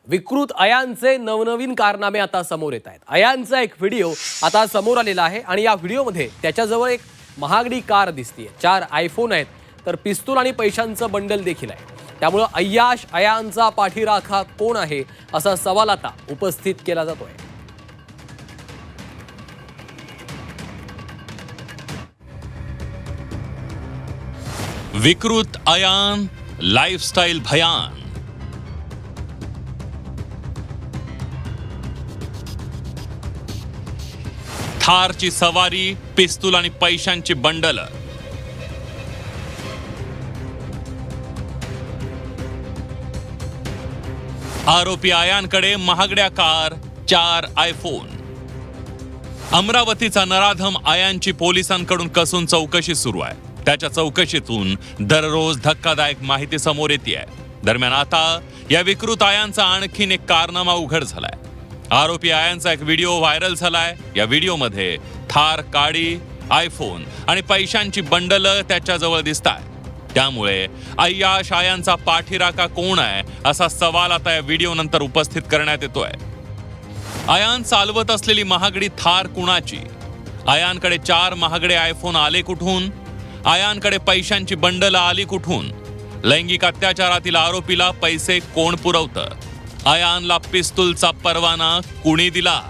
विकृत अयांचे नवनवीन कारनामे आता समोर येत आहेत। अयांचा एक व्हिडिओ आता समोर आलेला आहे आणि या व्हिडिओमध्ये त्याच्याजवळ एक महागडी कार दिसतीये, 4 आयफोन आहेत, तर पिस्तूल आणि पैशांचं बंडल देखील आहे। त्यामुळे अय्याश अयांचा पाठीराखा कोण आहे असा सवाल आता उपस्थित केला जातोय। विकृत अयान, लाइफस्टाइल भयान। थारची सवारी, पिस्तूल आणि पैशांची बंडल। आरोपी अयांकडे महागड्या कार, 4 आयफोन। अमरावतीचा नराधम अयांची पोलिसांकडून कसून चौकशी सुरू आहे। त्याच्या चौकशीतून दररोज धक्कादायक माहिती समोर येते। दरम्यान आता या विकृत अयांचा आणखीन एक कारनामा उघड झालाय। आरोपी अयांचा एक व्हिडिओ व्हायरल झालाय। या व्हिडिओमध्ये थार गाडी, आयफोन आणि पैशांची बंडल त्याच्याजवळ दिसतायत। त्यामुळे अय्याश अयांचा पाठीराखा कोण आहे असा सवाल आता या व्हिडिओ नंतर उपस्थित करण्यात येतोय। अयान चालवत असलेली महागडी थार कुणाची? अयांकडे 4 महागडे आयफोन आले कुठून? अयांकडे पैशांची बंडल आली कुठून? लैंगिक अत्याचारातील आरोपीला पैसे कोण पुरवतं? अयानला पिस्तूलचा परवाना कुणी दिला?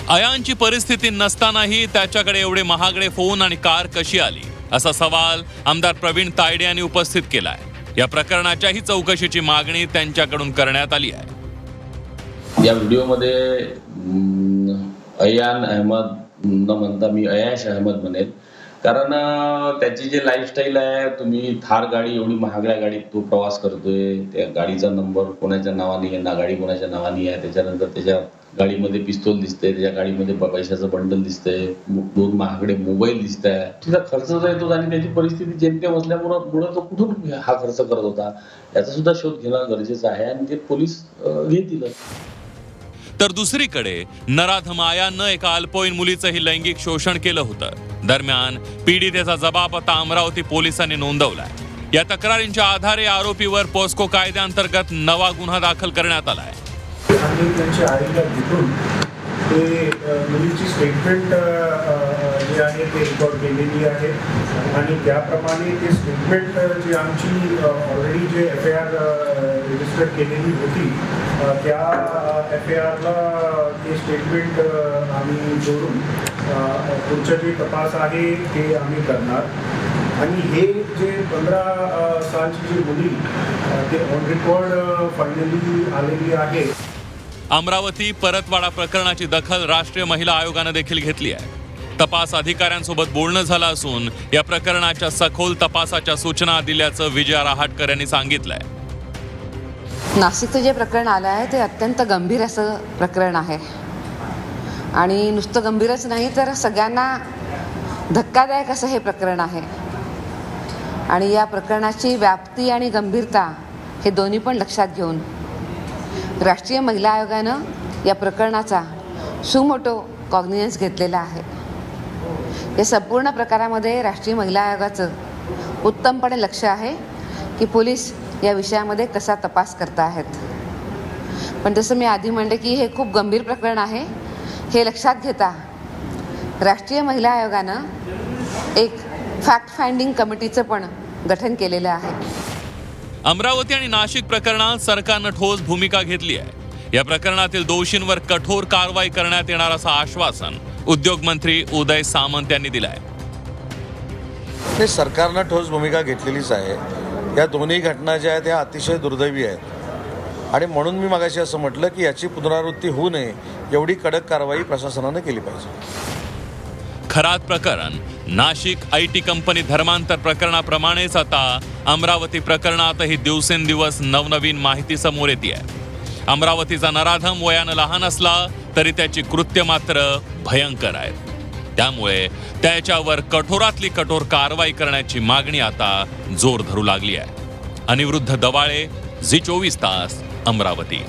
अयांची परिस्थिती नसतानाही त्याच्याकडे एवढे महागडे फोन आणि कार कशी आली असा सवाल आमदार प्रवीण तायडे यांनी उपस्थित केलाय। या प्रकरणाच्याही चौकशीची मागणी त्यांच्याकडून करण्यात आली आहे। या व्हिडिओमध्ये अयान अहमद न म्हणता मी अय्याश अहमद म्हणेल, कारण त्याची जी लाईफस्टाईल आहे, तुम्ही थार गाडी, एवढी महागड्या गाडीत तो प्रवास करतोय, त्या गाडीचा नंबर कोणाच्या नावाने आहे ना, गाडी कोणाच्या नावाने आहे, त्याच्यानंतर त्याच्या गाडीमध्ये पिस्तूल दिसते, त्याच्या गाडीमध्ये पैशाचं बंडल दिसतंय, 2 महागडे मोबाईल दिसत आहे, तिचा खर्च जो येतो आणि त्याची परिस्थिती जेमतेम असल्यामुळे तो कुठून हा खर्च करत होता याचा सुद्धा शोध घेणं गरजेचं आहे आणि ते पोलीस घेतील। तर दुसरीकडे नराधम अयानं एका अल्पवयीन मुलीचंही लैंगिक शोषण केलं होतं। दरम्यान पीडितेचा जबाब आता अमरावती पोलिसांनी नोंदवलाय। या तक्रारींच्या आधारे आरोपीवर पोस्को कायद्याअंतर्गत नवा गुन्हा दाखल करण्यात आलाय। आणि त्यांच्या आईला भेटून ते मुलीची स्टेटमेंट जे आहे ते रेकॉर्ड केलेली आहे आणि त्याप्रमाणे ते स्टेटमेंट जी आमची ऑलरेडी जे FIR रजिस्टर केलेली होती त्या FIRला ते स्टेटमेंट आम्ही जोडून पुढचं जे तपास आहे ते आम्ही करणार आणि हे जे 15 सालची जी मुली ते ऑन रेकॉर्ड फायनली आलेली आहे। अमरावती परतवाडा प्रकरणाची दखल राष्ट्रीय महिला आयोगाने देखील घेतली आहे। तपास अधिकाऱ्यांसोबत बोलणं झालं असून या प्रकरणाच्या सखोल तपासाच्या सूचना दिल्याचं विजया रहाटकर यांनी सांगितलंय। नाशिकचं जे प्रकरण आलं आहे ते अत्यंत गंभीर असं प्रकरण आहे आणि नुसतं गंभीरच नाही तर सगळ्यांना धक्कादायक असं हे प्रकरण आहे आणि या प्रकरणाची व्याप्ती आणि गंभीरता हे दोन्ही पण लक्षात घेऊन राष्ट्रीय महिला आयोगानं या प्रकरणाचा सुमोटो कॉग्निझन्स घेतलेला आहे। या संपूर्ण प्रकारामध्ये राष्ट्रीय महिला आयोगाचं उत्तमपणे लक्ष आहे की पोलीस या विषयामध्ये कसा तपास करत आहेत। पण जसं मी आधी म्हणले की हे खूप गंभीर प्रकरण आहे, हे लक्षात घेता राष्ट्रीय महिला आयोगानं एक फॅक्ट फाइंडिंग कमिटीचं पण गठन केलेलं आहे। अमरावती आणि नाशिक प्रकरणात सरकारनं ठोस भूमिका घेतली आहे। या प्रकरणातील दोषींवर कठोर कारवाई करण्यात येणार असं आश्वासन उद्योग मंत्री उदय सामंत यांनी दिलंय। सरकारनं ठोस भूमिका घेतलेलीच आहे। या दोन्ही घटना ज्या आहेत त्या अतिशय दुर्दैवी आहेत आणि म्हणून मी मगाशी असं म्हटलं की याची पुनरावृत्ती होऊ नये एवढी कडक कारवाई प्रशासनाने केली पाहिजे। खरात प्रकरण नाशिक IT कंपनी धर्मांतर प्रकरणाप्रमाणेच आता अमरावती प्रकरणातही दिवसेंदिवस नवनवीन माहिती समोर येते आहे। अमरावतीचा नराधम वयानं लहान असला तरी त्याची कृत्य मात्र भयंकर आहेत। त्यामुळे त्याच्यावर कठोरातली कठोर कारवाई करण्याची मागणी आता जोर धरू लागली आहे। अनिरुद्ध दवाळे, झी 24 तास, अमरावती।